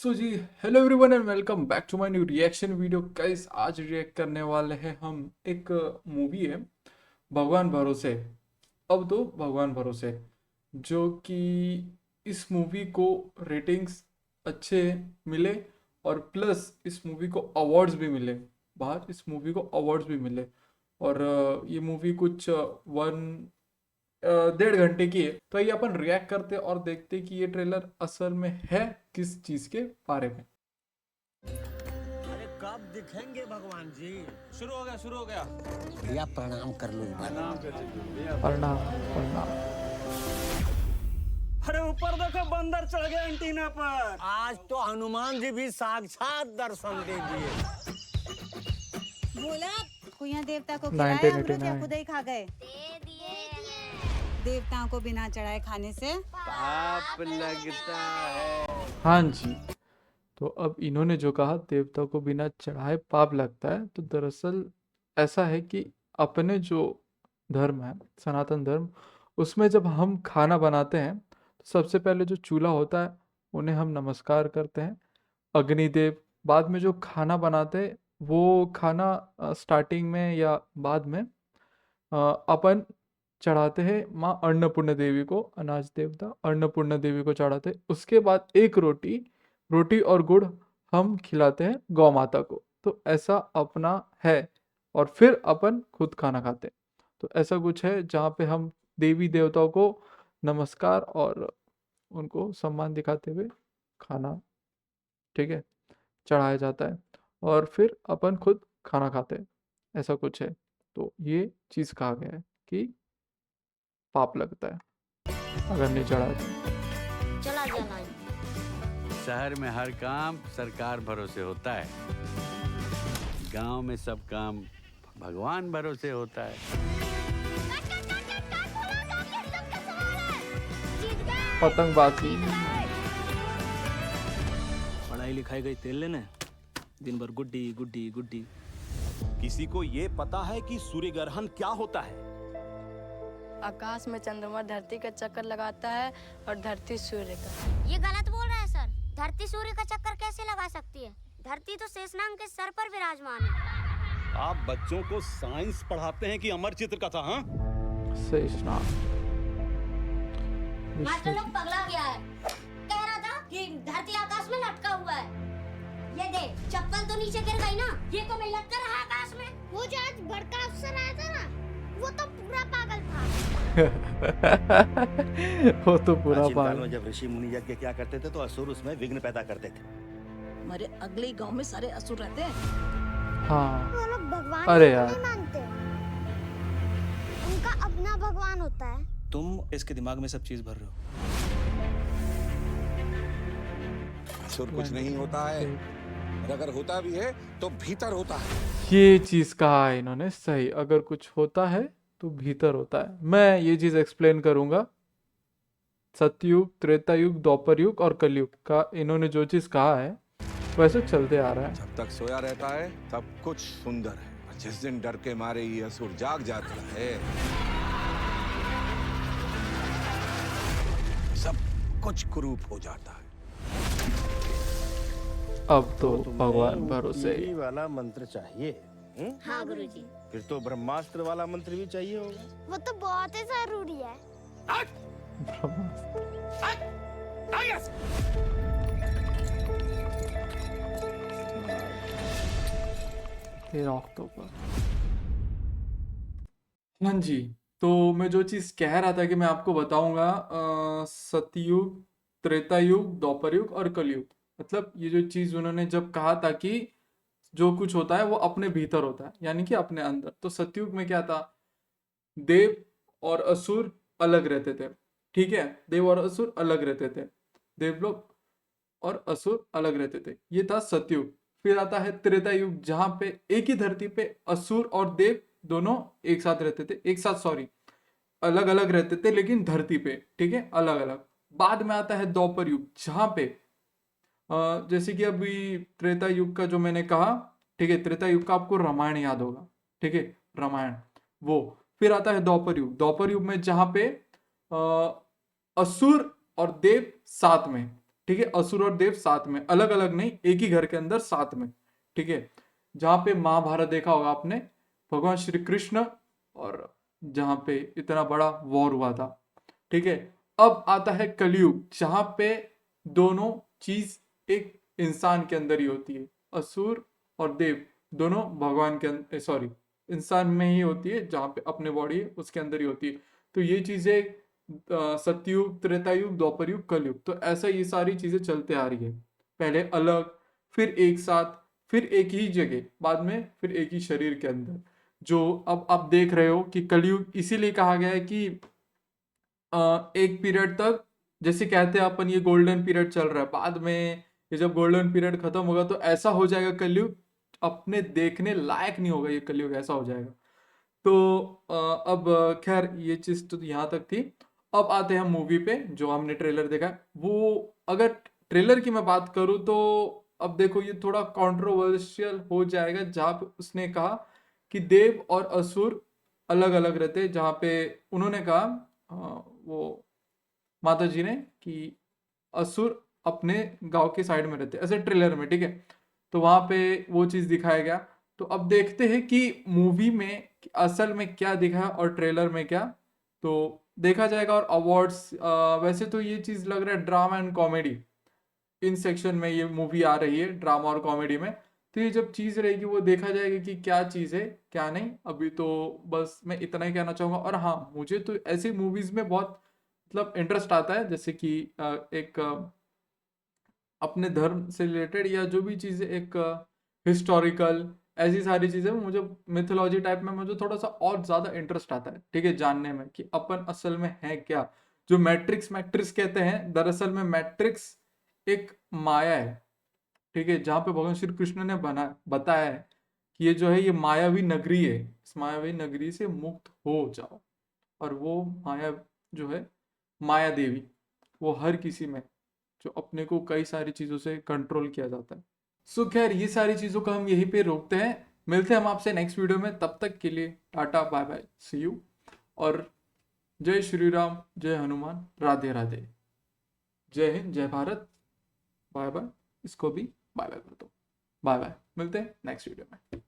सो जी hello everyone and welcome back to my new reaction video guys. आज react करने वाले हैं हम एक मूवी है भगवान भरोसे। अब तो भगवान भरोसे जो कि इस मूवी को रेटिंग्स अच्छे मिले और प्लस इस मूवी को अवार्ड्स भी मिले। बाहर इस मूवी को अवार्ड्स भी मिले और ये मूवी कुछ 1.5 घंटे की है। तो ये अपन रिएक्ट करते और देखते कि ये ट्रेलर असल में है किस चीज के बारे में। अरे कब दिखेंगे भगवान जी? शुरू हो गया। भैया प्रणाम कर लो एक बार। प्रणाम प्रणाम। अरे ऊपर देखो, बंदर चढ़ गया एंटीना पर। आज तो हनुमान जी भी साक्षात दर्शन दे दिए। बोला कुइया देवता को खिलाया अमृत या खुद ही खा गए? दे दिए। देवताओं को बिना चढ़ाए खाने से पाप लगता है। हाँ जी, तो अब इन्होंने जो कहा देवता को बिना चढ़ाए पाप लगता है, तो दरअसल ऐसा है कि अपने जो धर्म है सनातन धर्म, उसमें जब हम खाना बनाते हैं तो सबसे पहले जो चूल्हा होता है उन्हें हम नमस्कार करते हैं, अग्निदेव। बाद में जो खाना बनाते हैं वो खाना स्टार्टिंग में या बाद में अपन चढ़ाते हैं माँ अन्नपूर्णा देवी को, अनाज देवता अन्नपूर्णा देवी को चढ़ाते हैं। उसके बाद एक रोटी रोटी और गुड़ हम खिलाते हैं गौ माता को। तो ऐसा अपना है और फिर अपन खुद खाना खाते हैं। तो ऐसा कुछ है जहाँ पे हम देवी देवताओं को नमस्कार और उनको सम्मान दिखाते हुए खाना, ठीक है, चढ़ाया जाता है और फिर अपन खुद खाना खाते हैं। ऐसा कुछ है। तो ये चीज़ कहा गया है कि पाप लगता है अगर नहीं चढ़ाए तो। चला जाना। शहर में हर काम सरकार भरोसे होता है, गांव में सब काम भगवान भरोसे होता है। पतंगबाजी। पढ़ाई लिखाई गई तेल लेने, दिन भर गुड्डी गुड्डी गुड्डी। किसी को ये पता है कि सूर्य ग्रहण क्या होता है? आकाश में चंद्रमा धरती का चक्कर लगाता है और धरती सूर्य का। ये गलत बोल रहा है सर। धरती सूर्य का चक्कर कैसे लगा सकती है? धरती तो शेषनाग के सर पर विराजमान है। आप बच्चों को साइंस पढ़ाते हैं कि अमर चित्र कथा? हाँ, शेषनाग। मास्टर लोग पगला गया है। कह रहा था कि धरती आकाश में लटका हुआ है। ये देख, चप्पल तो नीचे गिर गई ना, ये तो मैं लटका रहा आकाश में। वो जो आज बड़का अफसर आया था ना, वो तो पूरा पागल था। वो तो पूरा प्राचीन काल पागल। में जब ऋषि मुनि यज्ञ क्या करते थे तो असुर उसमें विघ्न पैदा करते थे। हमारे अगले गांव में सारे असुर रहते हैं। हाँ, वो लोग भगवान अरे को यार। नहीं मानते। उनका अपना भगवान होता है। तुम इसके दिमाग में सब चीज भर रहे हो। असुर कुछ नहीं होता है, और अगर होता भी है तो भीतर होता है। ये चीज कहा है इन्होंने सही। अगर कुछ होता है तो भीतर होता है। मैं ये चीज एक्सप्लेन करूंगा। सतयुग, त्रेता युग, द्वापर युग और कलयुग का इन्होंने जो चीज कहा है वैसे चलते आ रहा है। जब तक सोया रहता है तब कुछ सुंदर है, और जिस दिन डर के मारे ये असुर जाग जाता है सब कुछ कुरूप हो जाता है। अब तो भगवान भरोसे। ऊपरी वाला मंत्र चाहिए। हाँ गुरुजी। फिर तो ब्रह्मास्त्र वाला मंत्र भी चाहिए होगा। वो तो बहुत ही जरूरी है। अक्टूबर। हाँ जी, तो मैं जो चीज़ कह रहा था कि मैं आपको बताऊंगा, सतयुग, त्रेता युग, द्वापर युग और कलयुग। मतलब ये जो चीज़ उन्होंने जब कहा था कि जो कुछ होता है वो अपने भीतर होता है, यानी कि अपने अंदर। तो सतयुग में क्या था? देव और असुर अलग रहते थे, ठीक है। देव और असुर अलग रहते थे, देवलोक और असुर अलग रहते थे। ये था सतयुग। फिर आता है त्रेता युग, जहां पे एक ही धरती पे असुर और देव दोनों एक साथ रहते थे। एक साथ सॉरी, अलग अलग रहते थे लेकिन धरती पे, ठीक है, अलग अलग। बाद में आता है द्वापर युग, जहां पे जैसे कि अभी त्रेता युग का जो मैंने कहा, ठीक है, त्रेता युग का आपको रामायण याद होगा, ठीक है, रामायण वो। फिर आता है द्वापर युग। द्वापर युग में जहां पे असुर और देव साथ में, ठीक है, असुर और देव साथ में, अलग अलग नहीं, एक ही घर के अंदर साथ में, ठीक है। जहाँ पे महाभारत देखा होगा आपने, भगवान श्री कृष्ण और जहाँ पे इतना बड़ा वॉर हुआ था, ठीक है। अब आता है कलयुग, जहाँ पे दोनों चीज एक इंसान के अंदर ही होती है, असुर और देव दोनों भगवान के अंदर, सॉरी, इंसान में ही होती है, जहाँ पे अपने बॉडी है उसके अंदर ही होती है। तो ये चीजें सतयुग, त्रेता युग, द्वापर युग, कलयुग, तो ऐसा ये सारी चीजें चलते आ रही है, पहले अलग, फिर एक साथ, फिर एक ही जगह, बाद में फिर एक ही शरीर के अंदर। जो अब आप देख रहे हो कि कलयुग इसीलिए कहा गया है कि एक पीरियड तक, जैसे कहते हैं अपन ये गोल्डन पीरियड चल रहा है, बाद में ये जब गोल्डन पीरियड खत्म होगा तो ऐसा हो जाएगा कलयुग, अपने देखने लायक नहीं होगा ये कलयुग, ऐसा हो जाएगा। तो अब खैर ये चीज तो यहाँ तक थी। अब आते हैं मूवी पे, जो हमने ट्रेलर देखा है। वो अगर ट्रेलर की मैं बात करूँ तो अब देखो ये थोड़ा कंट्रोवर्शियल हो जाएगा, जहाँ पे उसने कहा कि देव और असुर अलग अलग रहते हैं, जहाँ पे उन्होंने कहा वो माता जी ने कि असुर अपने गांव के साइड में रहते, ऐसे ट्रेलर में, ठीक है। तो वहां पे वो चीज दिखाया गया। तो अब देखते हैं कि मूवी में असल में क्या दिखा है और ट्रेलर में क्या, तो देखा जाएगा। और अवार्ड्स, वैसे तो ये चीज लग रहा है drama and comedy, in section में ये मूवी आ रही है, ड्रामा और कॉमेडी में। तो ये जब चीज रहेगी वो देखा जाएगा कि क्या चीज है क्या नहीं। अभी तो बस मैं इतना ही कहना चाहूंगा। और हाँ, मुझे तो ऐसी मूवीज में बहुत मतलब इंटरेस्ट आता है, जैसे कि एक अपने धर्म से रिलेटेड या जो भी चीज़ें एक हिस्टोरिकल, ऐसी सारी चीज़ें मुझे मिथोलॉजी टाइप में मुझे थोड़ा सा और ज़्यादा इंटरेस्ट आता है, ठीक है, जानने में कि अपन असल में है क्या। जो मैट्रिक्स मैट्रिक्स कहते हैं, दरअसल में मैट्रिक्स एक माया है, ठीक है, जहाँ पे भगवान श्री कृष्ण ने बताया है कि ये जो है ये मायावी नगरी है, इस मायावी नगरी से मुक्त हो जाओ। और वो माया जो है, माया देवी, वो हर किसी में, जो अपने को कई सारी चीज़ों से कंट्रोल किया जाता है। सो खैर ये सारी चीज़ों को हम यहीं पे रोकते हैं, मिलते हैं हम आपसे नेक्स्ट वीडियो में। तब तक के लिए tata bye bye, see you, और जय श्री राम, जय हनुमान, राधे राधे, जय हिंद, जय भारत, बाय बाय। इसको भी बाय बाय कर दो, बाय बाय, मिलते हैं नेक्स्ट वीडियो में।